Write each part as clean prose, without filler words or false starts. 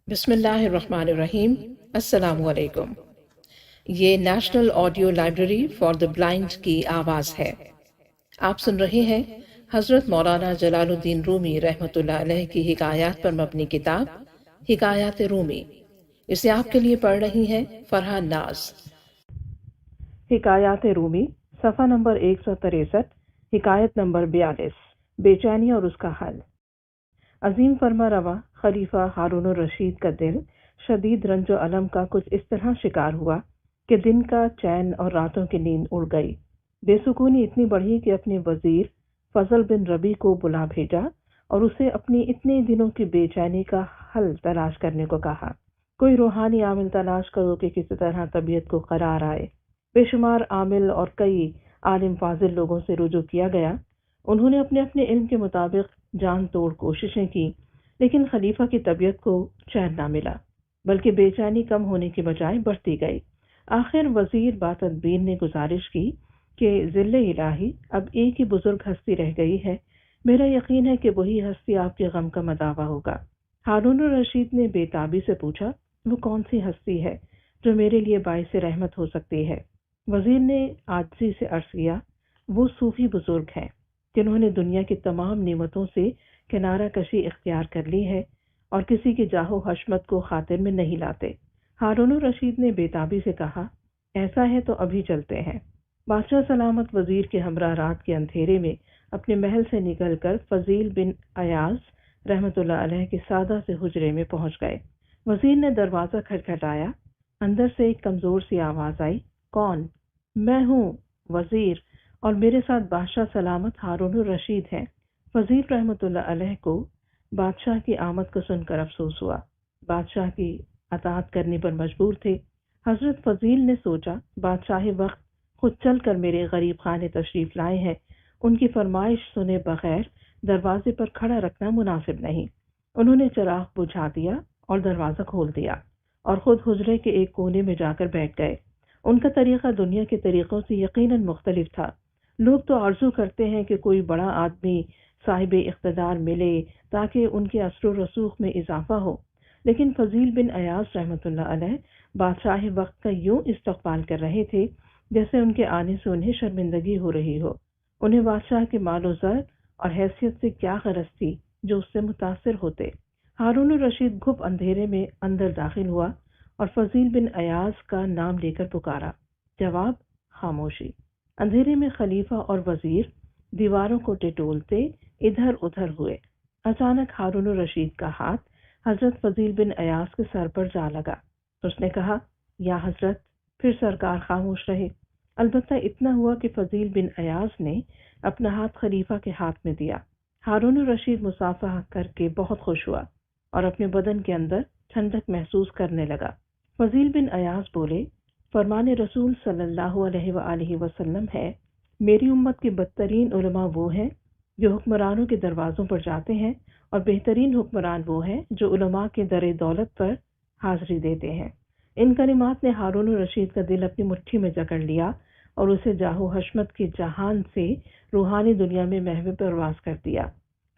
بسم اللہ الرحمن الرحیم۔ السلام علیکم۔ یہ national audio library for the blind کی آواز ہے۔ آپ سن رہے ہیں حضرت مولانا جلال الدین رومی رحمۃ اللہ علیہ کی حکایات پر مبنی کتاب حکایات رومی۔ اسے آپ کے لیے پڑھ رہی ہیں فرحان ناز۔ حکایات رومی، صفحہ نمبر 163، حکایت نمبر 42، بے چینی اور اس کا حل۔ عظیم فرما روا خلیفہ ہارون الرشید کا دل شدید رنج و الم کا کچھ اس طرح شکار ہوا کہ دن کا چین اور راتوں کی نیند اڑ گئی۔ بے سکونی اتنی بڑھی کہ اپنے وزیر فضل بن ربی کو بلا بھیجا اور اسے اپنی اتنے دنوں کی بے چینی کا حل تلاش کرنے کو کہا۔ کوئی روحانی عامل تلاش کرو کہ کسی طرح طبیعت کو قرار آئے۔ بے شمار عامل اور کئی عالم فاضل لوگوں سے رجوع کیا گیا۔ انہوں نے اپنے اپنے علم کے مطابق جان توڑ کوششیں کی، لیکن خلیفہ کی طبیعت کو چین نہ ملا، بلکہ بے چینی کم ہونے کے بجائے بڑھتی گئی۔ آخر وزیر باتدبین نے گزارش کی کہ ذل الہی، اب ایک ہی بزرگ ہستی رہ گئی ہے، میرا یقین ہے کہ وہی ہستی آپ کے غم کا مداوا ہوگا۔ ہارون الرشید نے بے تابی سے پوچھا، وہ کون سی ہستی ہے جو میرے لیے باعث رحمت ہو سکتی ہے؟ وزیر نے عاجزی سے عرض کیا، وہ صوفی بزرگ ہیں جنہوں نے دنیا کی تمام نعمتوں سے کنارہ کشی اختیار کر لی ہے اور کسی کی جاہ و حشمت کو خاطر میں نہیں لاتے۔ ہارون الرشید نے بے تابی سے کہا، ایسا ہے تو ابھی چلتے ہیں۔ بادشاہ سلامت وزیر کے ہمراہ رات کے اندھیرے میں اپنے محل سے نکل کر فضیل بن ایاز رحمۃ اللہ علیہ کے سادہ سے حجرے میں پہنچ گئے۔ وزیر نے دروازہ کھٹکھٹایا۔ اندر سے ایک کمزور سی آواز آئی، کون؟ میں ہوں وزیر، اور میرے ساتھ بادشاہ سلامت ہارون الرشید ہیں۔ وزیر رحمۃ اللہ علیہ کو بادشاہ کی آمد کو سن کر افسوس ہوا۔ بادشاہ کی اطاعت کرنے پر مجبور تھے۔ حضرت فضیل نے سوچا، بادشاہ وقت خود چل کر میرے غریب خانے تشریف لائے ہیں، ان کی فرمائش سنے بغیر دروازے پر کھڑا رکھنا مناسب نہیں۔ انہوں نے چراغ بجھا دیا اور دروازہ کھول دیا اور خود حجرے کے ایک کونے میں جا کر بیٹھ گئے۔ ان کا طریقہ دنیا کے طریقوں سے یقیناً مختلف تھا۔ لوگ تو آرزو کرتے ہیں کہ کوئی بڑا آدمی صاحب اقتدار ملے تاکہ ان کے اثر و رسوخ میں اضافہ ہو، لیکن فضیل بن ایاز رحمۃ اللہ علیہ بادشاہ وقت کا یوں استقبال کر رہے تھے جیسے ان کے آنے سے انہیں شرمندگی ہو رہی ہو۔ انہیں بادشاہ کے مال و زر اور حیثیت سے کیا غرض تھی جو اس سے متاثر ہوتے۔ ہارون الرشید گھپ اندھیرے میں اندر داخل ہوا اور فضیل بن ایاز کا نام لے کر پکارا۔ جواب خاموشی۔ اندھیرے میں خلیفہ اور وزیر دیواروں کو ٹٹولتے ادھر ادھر ہوئے۔ اچانک ہارون الرشید کا ہاتھ حضرت فضیل بن ایاز کے سر پر جا لگا۔ اس نے کہا، یا حضرت۔ پھر سرکار خاموش رہے۔ البتہ اتنا ہوا کہ فضیل بن ایاز نے اپنا ہاتھ خلیفہ کے ہاتھ میں دیا۔ ہارون الرشید مصافحہ کر کے بہت خوش ہوا اور اپنے بدن کے اندر ٹھنڈک محسوس کرنے لگا۔ فضیل بن ایاز بولے، فرمان رسول صلی اللہ علیہ وآلہ وسلم ہے، میری امت کے بدترین علماء وہ ہیں جو حکمرانوں کے دروازوں پر جاتے ہیں، اور بہترین حکمران وہ ہیں جو علماء کے در دولت پر حاضری دیتے ہیں۔ ان کلمات نے ہارون الرشید کا دل اپنی مٹھی میں جکڑ لیا اور اسے جاہ و حشمت کے جہان سے روحانی دنیا میں محو پرواز کر دیا۔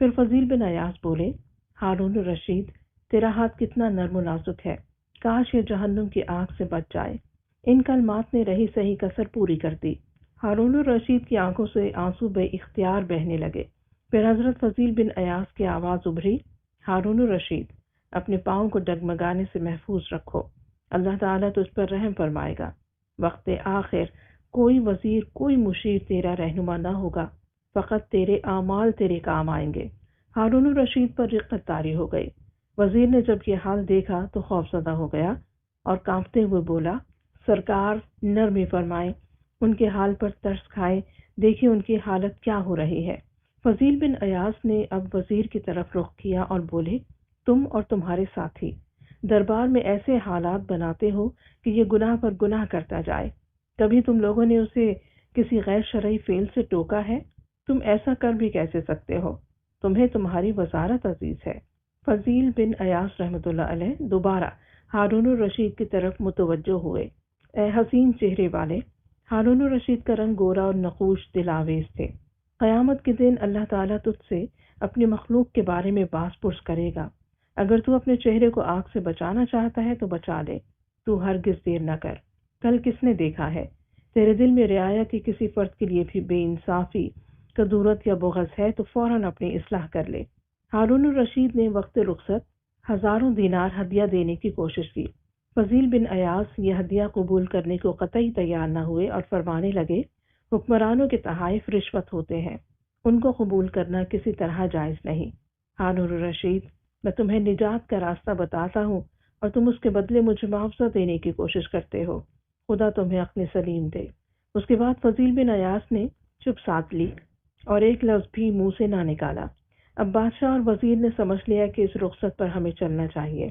پھر فضیل بن ایاز بولے، ہارون الرشید، تیرا ہاتھ کتنا نرم و نازک ہے، کاش یہ جہنم کی آگ سے بچ جائے۔ ان کلمات نے رہی سہی کسر پوری کر دی۔ ہارون الرشید کی آنکھوں سے آنسو بے اختیار بہنے لگے۔ پھر حضرت فضیل بن ایاز کی آواز ابھری، ہارون الرشید، اپنے پاؤں کو ڈگمگانے سے محفوظ رکھو، اللہ تعالیٰ تجھ پر رحم فرمائے گا۔ وقت آخر کوئی وزیر کوئی مشیر تیرا رہنما نہ ہوگا، فقط تیرے اعمال تیرے کام آئیں گے۔ ہارون الرشید پر رقت طاری ہو گئی۔ وزیر نے جب یہ حال دیکھا تو خوف زدہ ہو گیا اور کانپتے ہوئے بولا، سرکار نرمی فرمائیں، ان کے حال پر ترس کھائے، دیکھیں ان کی حالت کیا ہو رہی ہے۔ فضیل بن ایاز نے اب وزیر کی طرف رخ کیا اور بولے، تم اور تمہارے ساتھی دربار میں ایسے حالات بناتے ہو کہ یہ گناہ پر گناہ کرتا جائے۔ کبھی تم لوگوں نے اسے کسی غیر شرعی فعل سے ٹوکا ہے؟ تم ایسا کر بھی کیسے سکتے ہو؟ تمہیں تمہاری وزارت عزیز ہے۔ فضیل بن ایاز رحمۃ اللہ علیہ دوبارہ ہارون الرشید کی طرف متوجہ ہوئے۔ اے حسین چہرے والے! ہارون الرشید کا رنگ گورا اور نقوش دلاویز تھے۔ قیامت کے دن اللہ تعالیٰ تجھ سے اپنی مخلوق کے بارے میں باز پرس کرے گا۔ اگر تو اپنے چہرے کو آگ سے بچانا چاہتا ہے تو بچا لے، تو ہرگز دیر نہ کر۔ کل کس نے دیکھا ہے تیرے دل میں رعایا کی کسی فرد کے لیے بھی بے انصافی، کدورت یا بغض ہے تو فوراً اپنی اصلاح کر لے۔ ہارون الرشید نے وقت رخصت ہزاروں دینار ہدیہ دینے کی کوشش کی۔ فضیل بن ایاس یہ ہدیہ قبول کرنے کو قطعی تیار نہ ہوئے اور فرمانے لگے، حکمرانوں کے تحائف رشوت ہوتے ہیں، ان کو قبول کرنا کسی طرح جائز نہیں۔ ہارون الرشید، میں تمہیں نجات کا راستہ بتاتا ہوں اور تم اس کے بدلے مجھے معاوضہ دینے کی کوشش کرتے ہو، خدا تمہیں عقل سلیم دے۔ اس کے بعد فضیل بن ایاس نے چپ ساتھ لی اور ایک لفظ بھی منہ سے نہ نکالا۔ اب بادشاہ اور وزیر نے سمجھ لیا کہ اس رخصت پر ہمیں چلنا چاہیے۔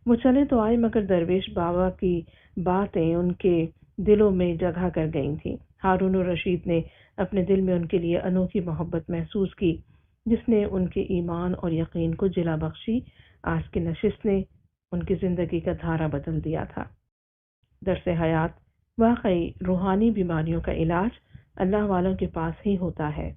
وہ چلے تو آئے مگر درویش بابا کی باتیں ان کے دلوں میں جگہ کر گئی تھیں۔ ہارون الرشید نے اپنے دل میں ان کے لیے انوکھی محبت محسوس کی جس نے ان کے ایمان اور یقین کو جلا بخشی۔ آج کی نشست نے ان کی زندگی کا دھارا بدل دیا تھا۔ درس حیات: واقعی روحانی بیماریوں کا علاج اللہ والوں کے پاس ہی ہوتا ہے۔